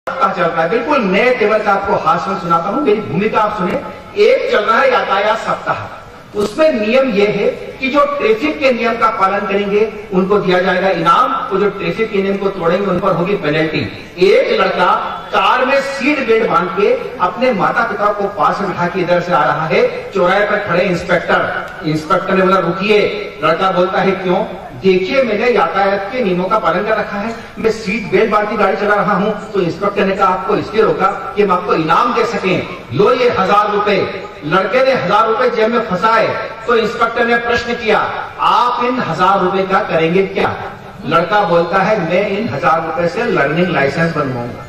चल रहा है, बिल्कुल नए तेवर का आपको हास्य सुनाता हूं, मेरी भूमिका आप सुने। एक चल रहा है यातायात सप्ताह, उसमें नियम यह है कि जो ट्रैफिक के नियम का पालन करेंगे उनको दिया जाएगा इनाम, तो जो ट्रैफिक के नियम को तोड़ेंगे उन पर होगी पेनल्टी। एक लड़का कार में सीट बेल्ट बांध के अपने माता पिता को पास में बिठा के इधर से आ रहा है, चौराहे पर खड़े इंस्पेक्टर ने बोला रुकिए। लड़का बोलता है क्यों? देखिए मैंने यातायात के नियमों का पालन कर रखा है, मैं सीट बेल्ट बांध के गाड़ी चला रहा हूं। तो इंस्पेक्टर ने कहा आपको इसलिए रोका कि हम आपको इनाम दे सकें, लो ये 1000 रुपए। लड़के ने 1000 रुपए जेब में फंसाए तो इंस्पेक्टर ने प्रश्न किया आप इन 1000 रुपए का करेंगे क्या? लड़का बोलता है मैं इन 1000 रुपए से लर्निंग लाइसेंस बनवाऊंगा।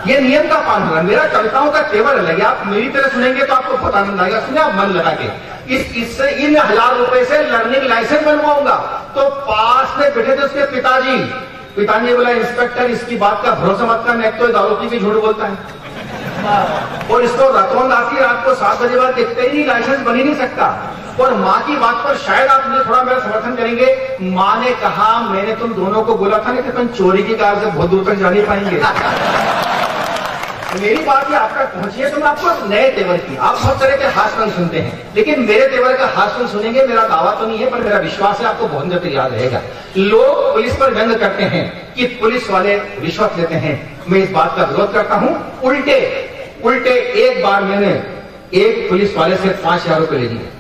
ये नियम का पालन है। मेरा कविताओं का तेवर अलग है, आप मेरी तरह सुनेंगे तो आपको बहुत आनंद आएगा। सुने आप मन लगा के, इससे इन 1000 रुपए से लर्निंग लाइसेंस बनवाऊंगा। तो पास में बैठे थे उसके पिताजी ने बोला इंस्पेक्टर इसकी बात का भरोसा मत करना, एक तो दारू पी के झूठ बोलता है और इसको रातों रात को 7 बजे बाद देखते ही नहीं, लाइसेंस बन ही नहीं सकता। और माँ की बात पर शायद आप मुझे थोड़ा मेरा समर्थन करेंगे। माँ ने कहा मैंने तुम दोनों को बोला था ना कि तुम चोरी की कार से बहुत दूर तक जा नहीं पाएंगे। मेरी बात ये आप तक पहुंची है तो मैं आपको नए तेवर की, आप बहुत तरह के हास्य सुनते हैं लेकिन मेरे तेवर का हास्य सुनेंगे। मेरा दावा तो नहीं है पर मेरा विश्वास है आपको बहुत जल्द याद रहेगा। लोग पुलिस पर व्यंग करते हैं कि पुलिस वाले रिश्वत लेते हैं, मैं इस बात का विरोध करता हूं। उल्टे एक बार मैंने एक पुलिस वाले से 5000 रुपए ले लिए।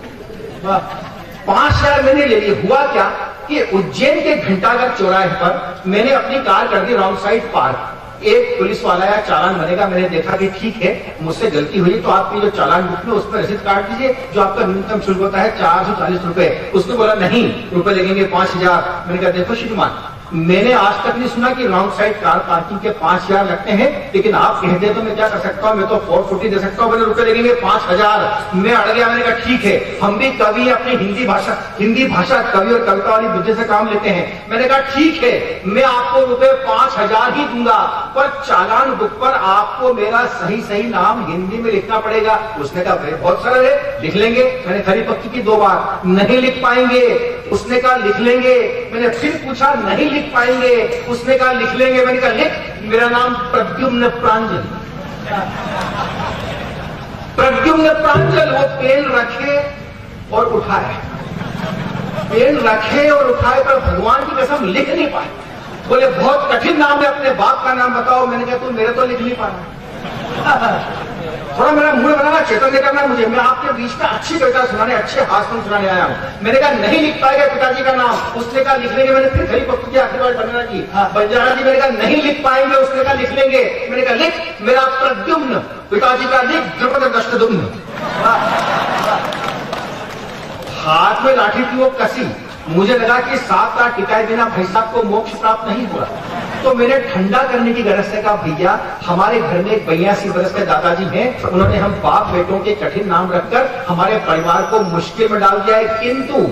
5000 मैंने ले लिए। हुआ क्या कि उज्जैन के घंटाघर चौराहे पर मैंने अपनी कार कर दी रॉन्ग साइड पार्क। एक पुलिस वाला या चालान बनेगा, मैंने देखा कि ठीक है मुझसे गलती हुई तो आपकी जो चालान बुक में उस पर रसीद काट दीजिए, जो आपका न्यूनतम शुल्क होता है 440 रुपए। उसने बोला नहीं रुपए लगेंगे 5000। मैंने कहा देखो श्रीमान मैंने आज तक नहीं सुना कि रॉन्ग साइड कार पार्किंग के 5000 लगते हैं, लेकिन आप कहते हैं तो मैं क्या कर सकता हूं, मैं तो 440 दे सकता हूं। मैंने रुपए लगेंगे 5000। मैं अड़ गया। मैंने कहा ठीक है हम भी कवि अपनी हिंदी भाषा कवि और कविता वाली बुद्धि से काम लेते हैं। मैंने कहा ठीक है मैं आपको रुपए 5000 ही दूंगा, पर चालान बुक पर आपको मेरा सही नाम हिंदी में लिखना पड़ेगा। उसने कहा बहुत सरल है, लिख लेंगे। मैंने खरी पक्की की 2 बार, नहीं लिख पाएंगे। उसने कहा लिख लेंगे। मैंने फिर पूछा नहीं लिख पाएंगे। उसने कहा लिख लेंगे। मैंने कहा लिख, मेरा नाम प्रद्युम्न प्रांजल। प्रद्युम्न प्रांजल। वो पेन रखे और उठाए, पेन रखे और उठाए, पर भगवान की कसम लिख नहीं पाए। बोले बहुत कठिन नाम है, अपने बाप का नाम बताओ। मैंने कहा तू मेरे तो लिख नहीं पाना। थोड़ा मेरा मूड बनाना, चेतन करना मुझे। मैं आपके बीच में अच्छी कविता सुनाने, अच्छे हास्य सुनाने आया हूं। मैंने कहा नहीं लिख पाएगा पिताजी का नाम। उसने कहा लिख लेंगे। मैंने फिर खरी पक्की की आखिरी बार बंजारा जी मैंने कहा नहीं लिख पाएंगे। उसने कहा लिख लेंगे। मैंने कहा लिख, मेरा प्रद्युम्न, पिताजी का लिख द्रुपद दष्टदुम्न। हाथ में लाठी थी वो कसी, मुझे लगा कि 7 रात टिकाए बिना भाई साहब को मोक्ष प्राप्त नहीं हुआ। तो मैंने ठंडा करने की गरज से कहा भैया हमारे घर में एक 82 वर्ष के दादाजी हैं, उन्होंने हम बाप बेटों के कठिन नाम रखकर हमारे परिवार को मुश्किल में डाल दिया है। किंतु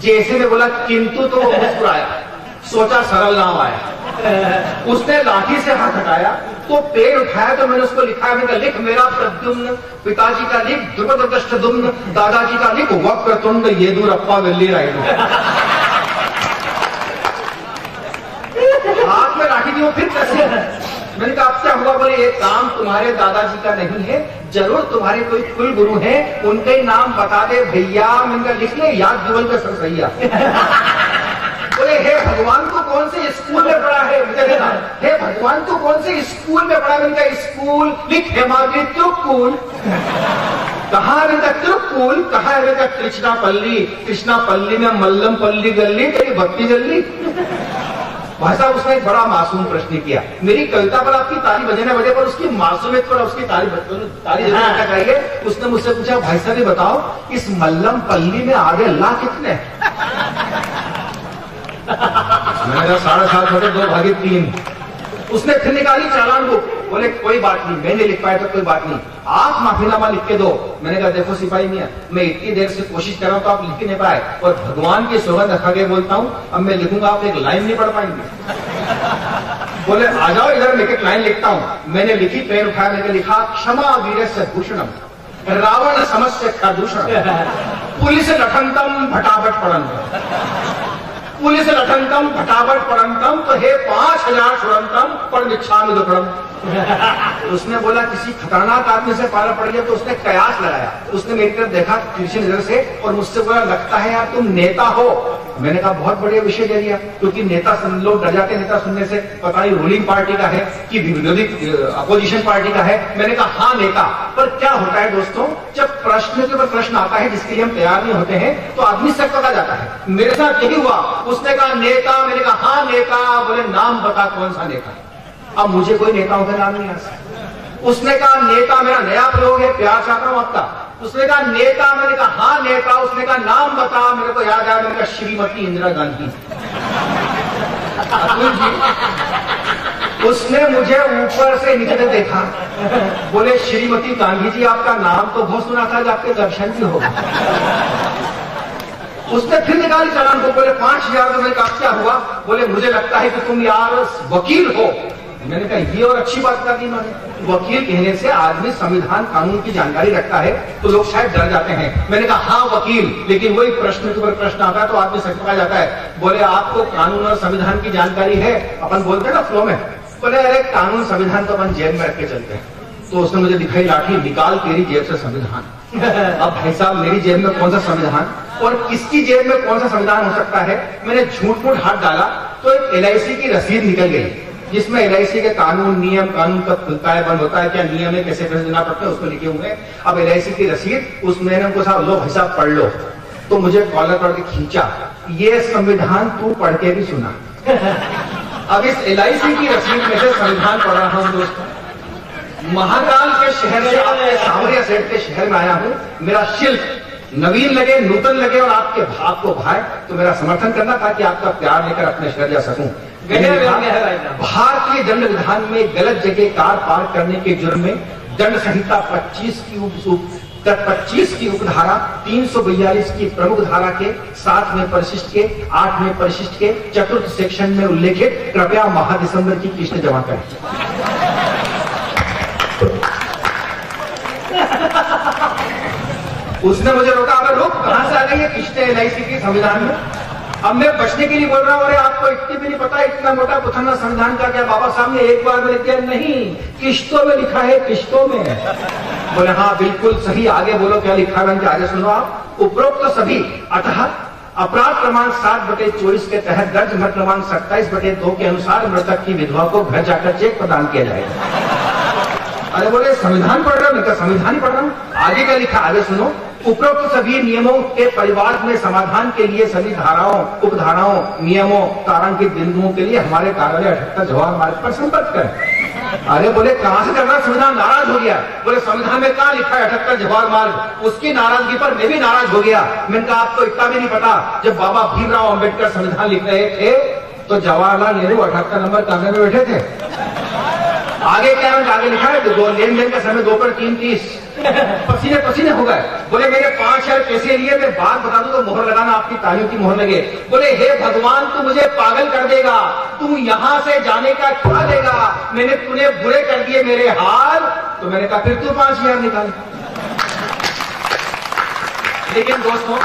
जैसे मैं बोला किंतु तो वो मुस्कुराया, सोचा सरल नाम आया। उसने लाठी से हाथ हटाया तो पेड़ उठाया तो मैंने उसको लिखा। मैंने लिख मेरा प्रद्युम्न, पिताजी का लिख द्रुपद दष्टदुम्न, दादाजी का लिख वक्रतुंड येदुरप्पा वेल्ली रायडू। हाथ में लाठी थी वो फिर कैसे? मैंने कहा अब क्या हुआ? बोले ये काम तुम्हारे दादाजी का नहीं है, जरूर तुम्हारे कोई कुल गुरु हैं, उनके ही नाम बता दे भैया। मैंने कहा लिख ले याद जीवन का सरसैया। बोले हे भगवान तू कौन से स्कूल में पढ़ा है? मुझे लेना हे भगवान तू कौन से स्कूल में पढ़ा? मैंने कहा स्कूल लिख हेमाद्री त्रिकुल। कहा है? मैंने कहा त्रिकुल कहा है? मैंने कहा कृष्णापल्ली में मल्लम पल्ली गली तेरी भक्ति जल्दी। भाई साहब उसने एक बड़ा मासूम प्रश्न किया। मेरी कविता पर आपकी ताली बजे न बजे पर उसकी मासूमियत पर उसकी ताली जरूर चाहिए। उसने मुझसे पूछा भाई साहब ये बताओ इस मल्लम पल्ली में आगे अल्लाह कितने? मैंने कहा 7.5 बटे 2 भागे 3। उसने फिर निकाली चालान बुक। बोले कोई बात नहीं, मैंने लिख पाया तो कोई बात नहीं, आप माफीनामा लिख के दो। मैंने कहा देखो सिपाही मियां मैं इतनी देर से कोशिश कर रहा हूं तो आप लिख नहीं पाए, और भगवान की सौगंध खा के बोलता हूं अब मैं लिखूंगा आप एक लाइन नहीं पढ़ पाएंगे। बोले आ जाओ इधर मैं एक लाइन लिखता हूं। मैंने लिखी, पेन उठाया, मैंने लिखा क्षमा वीर से भूषणम रावण समस्य खा दूषण पुलिस लठंतम भटाभट पड़न। पुलिस लठंतम फटाफट पड़ंतम तो हे 5000 सुरंतम पर मिच्छामि दुक्कड़म। उसने बोला किसी खतरनाक आदमी से पाला पड़ गया, तो उसने कयास लगाया, उसने मेरी तरफ देखा तिरछी नजर से और मुझसे बोला लगता है यार तुम नेता हो। मैंने कहा बहुत बढ़िया विषय दे दिया, क्योंकि नेता लोग डर जाते, नेता सुनने से, पता नहीं रूलिंग पार्टी का है कि विरोधी अपोजिशन पार्टी का है। मैंने कहा हाँ नेता। पर क्या होता है दोस्तों, जब प्रश्न के ऊपर प्रश्न आता है जिसके लिए हम तैयार नहीं होते हैं तो आदमी सब पता जाता है। मेरे साथ यही हुआ, उसने कहा नेता, मैंने कहा हाँ नेता। बोले नाम बता कौन सा नेता। अब मुझे कोई नेताओं का नाम नहीं आ सकता। उसने कहा नेता मेरा नया प्रयोग है, प्यार चाहता हूं आपका। उसने कहा नेता, मैंने कहा हाँ नेता। उसने कहा नाम बता, मेरे को याद आया, मैंने कहा श्रीमती इंदिरा गांधी। अतुल जी, उसने मुझे ऊपर से नीचे तक देखा, बोले श्रीमती गांधी जी आपका नाम तो बहुत सुना था, आपके दर्शन भी होगा। उसने फिर निकाली चालान को, बोले 5000। तो मैंने कहा क्या हुआ? बोले मुझे लगता है कि तुम यार वकील हो। मैंने कहा ये और अच्छी बात कर दी मैंने। वकील कहने से आदमी संविधान कानून की जानकारी रखता है तो लोग शायद डर जाते हैं। मैंने कहा हाँ वकील, लेकिन वही प्रश्न के ऊपर प्रश्न आता है तो आदमी सकपा जाता है। बोले आपको कानून और संविधान की जानकारी है? अपन बोलते हैं ना फ्लो में। बोले अरे कानून संविधान तो अपन जेब में रख के चलते हैं। तो उसने मुझे दिखाई लाठी, निकाल तेरी जेब से संविधान। अब भाई साहब मेरी जेब में कौन सा संविधान और किसकी जेब में कौन सा संविधान हो सकता है? मैंने झूठ मूठ हाथ डाला तो एक LIC की रसीद निकल गई, जिसमें LIC के कानून नियम, कानून कब खुलता है बंद होता है, क्या नियम है, कैसे पैसे देना पड़ता है, उसको लिखे हुए। अब LIC की रसीद, उसमें उनको साहब लो भाई साहब पढ़ लो। तो मुझे कॉलर करके खींचा, ये संविधान तू पढ़ के भी सुना। अब इस LIC की रसीद में से संविधान पढ़ रहा हूं दोस्तों। महाकाल के शहर से आपके सांवरिया सेठ के शहर में आया हूं। मेरा शिल्प नवीन लगे, नूतन लगे और आपके भाव को भाए तो मेरा समर्थन करना, ताकि आपका प्यार लेकर अपने शहर जा सकूं। भारतीय दंड विधान में गलत जगह कार पार्क करने के जुर्म में दंड संहिता 25 की उपधारा, 342 की प्रमुख धारा के 7 में परिशिष्ट के 8 में परिशिष्ट के चतुर्थ सेक्शन में उल्लेखित कृपया महादिसंबर की किस्त जमा करें। उसने मुझे रोका, अगर रोक कहां से आ गई है किस्तें LIC की संविधान में? अब मैं बचने के लिए बोल रहा हूं, अरे आपको इतनी भी नहीं पता, इतना मोटा पुथना संविधान का क्या बाबा साहब ने एक बार में लिख दिया? नहीं, किस्तों में लिखा है, किस्तों में। बोले हाँ बिल्कुल सही, आगे बोलो क्या लिखा है? आगे सुनो आप। उपरोक्त सभी अतः अपराध क्रमांक 7/24 के तहत दर्ज मत क्रमांक 27/2 के अनुसार मृतक की विधवा को घर जाकर चेक प्रदान किया जाएगा। अरे बोले संविधान पढ़ रहा हूं? मैं संविधान ही पढ़ रहा हूं। आगे क्या लिखा, आगे सुनो। उपरोक्त सभी नियमों के परिवार में समाधान के लिए सभी धाराओं, उपधाराओं, नियमों, तारांकित बिंदुओं के लिए हमारे कार्यालय 78 जवाहर मार्ग पर संपर्क करें। अरे बोले कहां से करना? संविधान नाराज हो गया। बोले संविधान में कहां लिखा है 78 जवाहर मार्ग? उसकी नाराजगी पर मैं भी नाराज हो गया। मैंने कहा आपको इतना भी नहीं पता, जब बाबा भीमराव अम्बेडकर संविधान लिख रहे थे तो जवाहरलाल नेहरू 78 नंबर कमरे में बैठे थे। आगे क्या है? आगे लिखा है दो लेन देन का समय 2 पर 3:30। पसीने पसीने हो गए। बोले मेरे 5000 पैसे लिए, मैं बात बता दूं तो मोहर लगाना, आपकी तालियों की मोहर लगे। बोले हे भगवान तू मुझे पागल कर देगा, तू यहां से जाने का क्या देगा? मैंने तूने बुरे कर दिए मेरे हाल। तो मैंने कहा फिर तू 5000 निकाल। लेकिन दोस्तों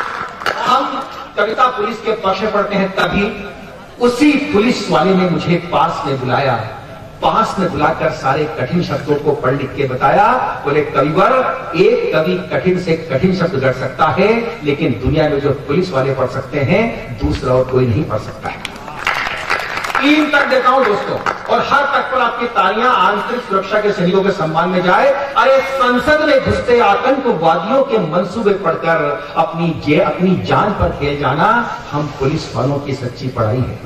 हम कविता पुलिस के पक्ष में पढ़ते हैं, तभी उसी पुलिस वाले ने मुझे पास में बुलाया, पास में बुलाकर सारे कठिन शब्दों को पढ़ लिख के बताया। बोले कविवर, एक कवि कठिन से कठिन शब्द गढ़ सकता है, लेकिन दुनिया में जो पुलिस वाले पढ़ सकते हैं दूसरा और कोई नहीं पढ़ सकता है। 3 तक देता हूं दोस्तों, और हर तक पर आपकी तालियां आंतरिक सुरक्षा के सैनिकों के सम्मान में जाए। अरे संसद में घुसते आतंकवादियों के मंसूबे पढ़कर अपनी जान पर खेल जाना हम पुलिस वालों की सच्ची पढ़ाई है।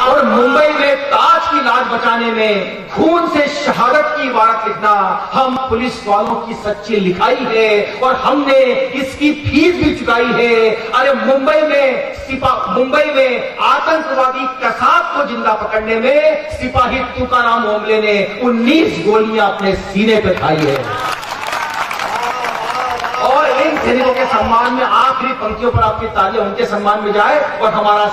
और मुंबई में ताज की लाज बचाने में खून से शहादत की इबारत लिखना हम पुलिस वालों की सच्ची लिखाई है, और हमने इसकी फीस भी चुकाई है। अरे मुंबई में आतंकवादी कसाब को जिंदा पकड़ने में सिपाही तुकाराम ओमले ने 19 गोलियां अपने सीने पे खाई है। और इन सैनिकों के सम्मान में आखिरी पंक्तियों पर आपकी तालियां उनके सम्मान में जाए। और हमारा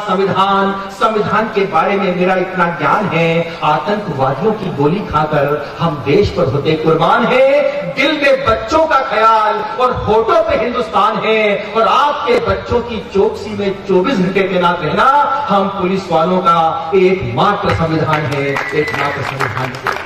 संविधान के बारे में मेरा इतना ज्ञान है, आतंकवादियों की गोली खाकर हम देश पर होते कुर्बान हैं। दिल में बच्चों का ख्याल और होठों पे हिंदुस्तान है, और आपके बच्चों की चौकसी में 24 घंटे तैनात रहना हम पुलिस वालों का एकमात्र संविधान है, एकमात्र संविधान है।